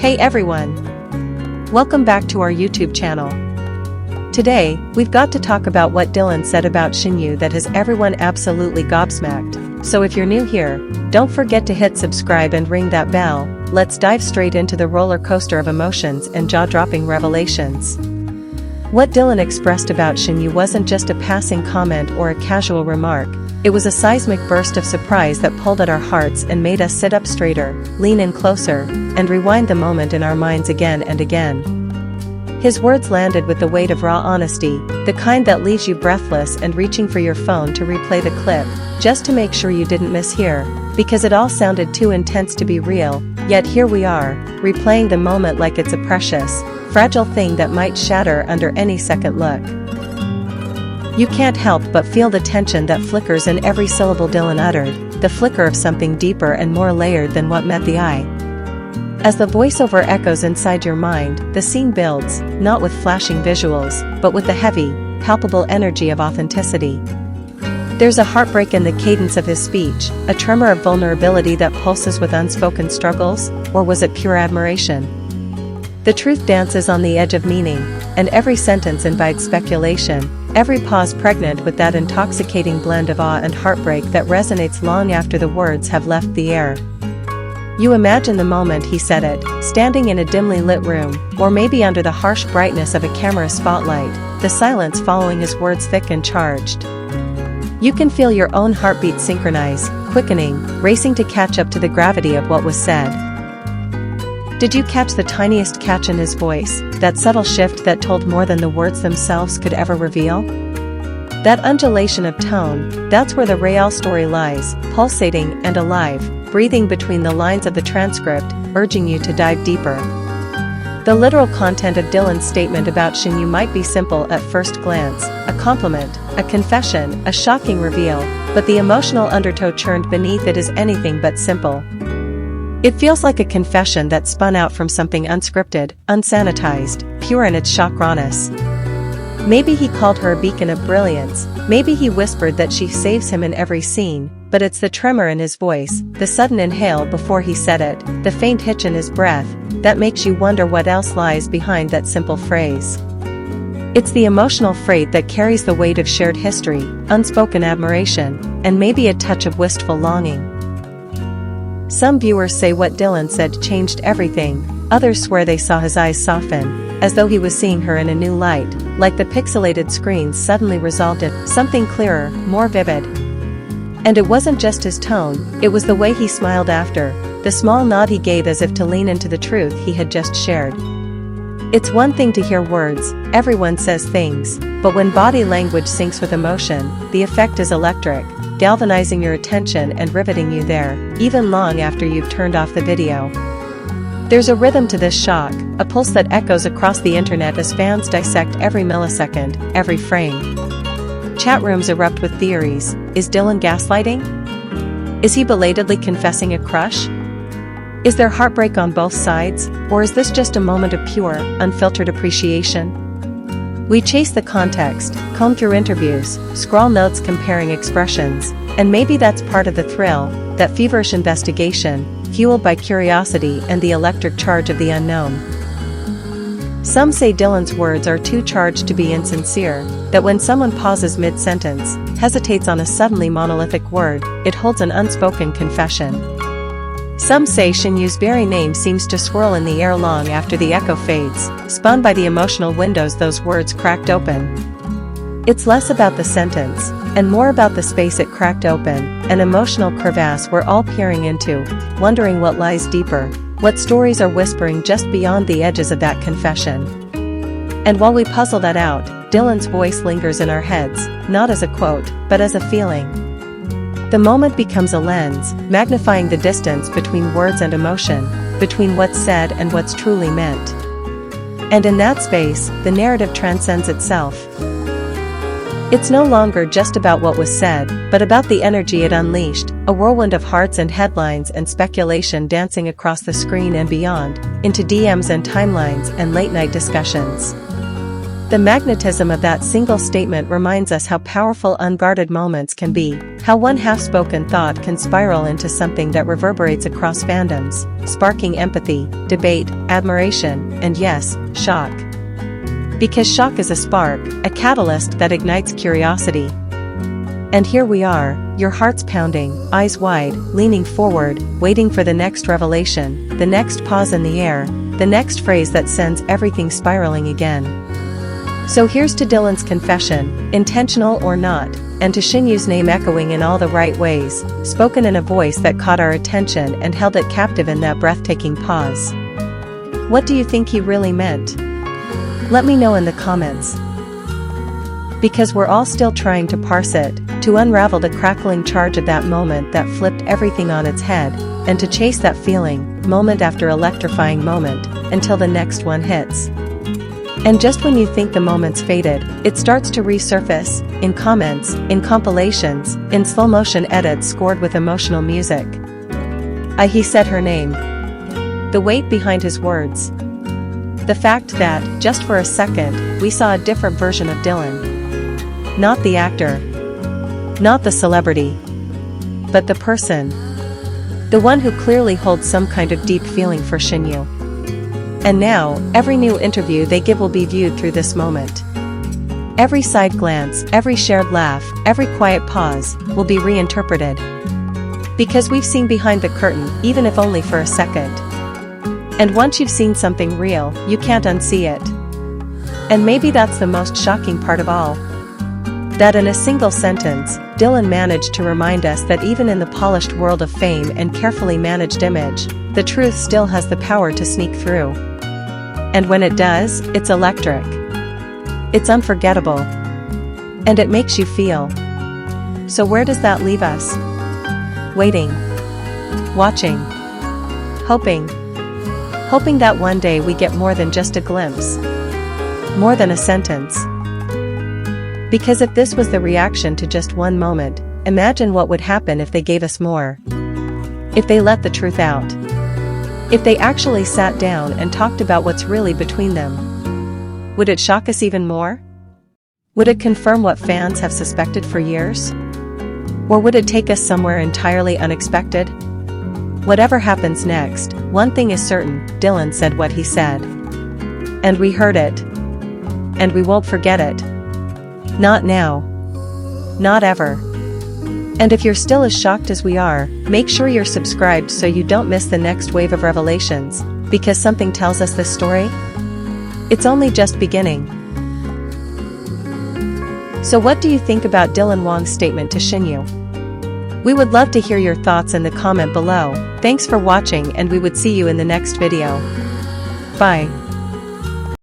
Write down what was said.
Hey everyone! Welcome back to our YouTube channel. Today, we've got to talk about what Dylan said about Shen Yue that has everyone absolutely gobsmacked. So if you're new here, don't forget to hit subscribe and ring that bell. Let's dive straight into the roller coaster of emotions and jaw-dropping revelations. What Dylan expressed about Shen Yue wasn't just a passing comment or a casual remark. It was a seismic burst of surprise that pulled at our hearts and made us sit up straighter, lean in closer, and rewind the moment in our minds again and again. His words landed with the weight of raw honesty, the kind that leaves you breathless and reaching for your phone to replay the clip, just to make sure you didn't mishear, because it all sounded too intense to be real. Yet here we are, replaying the moment like it's a precious, fragile thing that might shatter under any second look. You can't help but feel the tension that flickers in every syllable Dylan uttered, the flicker of something deeper and more layered than what met the eye. As the voiceover echoes inside your mind, the scene builds, not with flashing visuals, but with the heavy, palpable energy of authenticity. There's a heartbreak in the cadence of his speech, a tremor of vulnerability that pulses with unspoken struggles, or was it pure admiration? The truth dances on the edge of meaning, and every sentence invites speculation, every pause pregnant with that intoxicating blend of awe and heartbreak that resonates long after the words have left the air. You imagine the moment he said it, standing in a dimly lit room, or maybe under the harsh brightness of a camera spotlight, the silence following his words thick and charged. You can feel your own heartbeat synchronize, quickening, racing to catch up to the gravity of what was said. Did you catch the tiniest catch in his voice, that subtle shift that told more than the words themselves could ever reveal? That undulation of tone, that's where the real story lies, pulsating and alive, breathing between the lines of the transcript, urging you to dive deeper. The literal content of Dylan's statement about Shen Yue might be simple at first glance, a compliment, a confession, a shocking reveal, but the emotional undertow churned beneath it is anything but simple. It feels like a confession that spun out from something unscripted, unsanitized, pure in its shock rawness. Maybe he called her a beacon of brilliance, maybe he whispered that she saves him in every scene, but it's the tremor in his voice, the sudden inhale before he said it, the faint hitch in his breath, that makes you wonder what else lies behind that simple phrase. It's the emotional freight that carries the weight of shared history, unspoken admiration, and maybe a touch of wistful longing. Some viewers say what Dylan said changed everything, others swear they saw his eyes soften, as though he was seeing her in a new light, like the pixelated screen suddenly resolved it, something clearer, more vivid. And it wasn't just his tone, it was the way he smiled after, the small nod he gave as if to lean into the truth he had just shared. It's one thing to hear words, everyone says things, but when body language syncs with emotion, the effect is electric, galvanizing your attention and riveting you there, even long after you've turned off the video. There's a rhythm to this shock, a pulse that echoes across the internet as fans dissect every millisecond, every frame. Chat rooms erupt with theories. Is Dylan gaslighting? Is he belatedly confessing a crush? Is there heartbreak on both sides, or is this just a moment of pure, unfiltered appreciation? We chase the context, comb through interviews, scroll notes comparing expressions, and maybe that's part of the thrill, that feverish investigation, fueled by curiosity and the electric charge of the unknown. Some say Dylan's words are too charged to be insincere, that when someone pauses mid-sentence, hesitates on a suddenly monolithic word, it holds an unspoken confession. Some say Shen Yue's very name seems to swirl in the air long after the echo fades, spun by the emotional windows those words cracked open. It's less about the sentence, and more about the space it cracked open, an emotional crevasse we're all peering into, wondering what lies deeper, what stories are whispering just beyond the edges of that confession. And while we puzzle that out, Dylan's voice lingers in our heads, not as a quote, but as a feeling. The moment becomes a lens, magnifying the distance between words and emotion, between what's said and what's truly meant. And in that space, the narrative transcends itself. It's no longer just about what was said, but about the energy it unleashed, a whirlwind of hearts and headlines and speculation dancing across the screen and beyond, into DMs and timelines and late-night discussions. The magnetism of that single statement reminds us how powerful unguarded moments can be, how one half-spoken thought can spiral into something that reverberates across fandoms, sparking empathy, debate, admiration, and yes, shock. Because shock is a spark, a catalyst that ignites curiosity. And here we are, your hearts pounding, eyes wide, leaning forward, waiting for the next revelation, the next pause in the air, the next phrase that sends everything spiraling again. So here's to Dylan's confession, intentional or not, and to Shen Yue's name echoing in all the right ways, spoken in a voice that caught our attention and held it captive in that breathtaking pause. What do you think he really meant? Let me know in the comments. Because we're all still trying to parse it, to unravel the crackling charge of that moment that flipped everything on its head, and to chase that feeling, moment after electrifying moment, until the next one hits. And just when you think the moment's faded, it starts to resurface, in comments, in compilations, in slow-motion edits scored with emotional music. He said her name. The weight behind his words. The fact that, just for a second, we saw a different version of Dylan. Not the actor. Not the celebrity. But the person. The one who clearly holds some kind of deep feeling for Shen Yue. And now, every new interview they give will be viewed through this moment. Every side glance, every shared laugh, every quiet pause, will be reinterpreted. Because we've seen behind the curtain, even if only for a second. And once you've seen something real, you can't unsee it. And maybe that's the most shocking part of all. That in a single sentence, Dylan managed to remind us that even in the polished world of fame and carefully managed image, the truth still has the power to sneak through. And when it does, it's electric. It's unforgettable. And it makes you feel. So where does that leave us? Waiting. Watching. Hoping. Hoping that one day we get more than just a glimpse. More than a sentence. Because if this was the reaction to just one moment, imagine what would happen if they gave us more. If they let the truth out. If they actually sat down and talked about what's really between them. Would it shock us even more? Would it confirm what fans have suspected for years? Or would it take us somewhere entirely unexpected? Whatever happens next, one thing is certain, Dylan said what he said. And we heard it. And we won't forget it. Not now. Not ever. And if you're still as shocked as we are, make sure you're subscribed so you don't miss the next wave of revelations, because something tells us this story? It's only just beginning. So what do you think about Dylan Wang's statement to Shen Yue? We would love to hear your thoughts in the comment below. Thanks for watching and we would see you in the next video. Bye.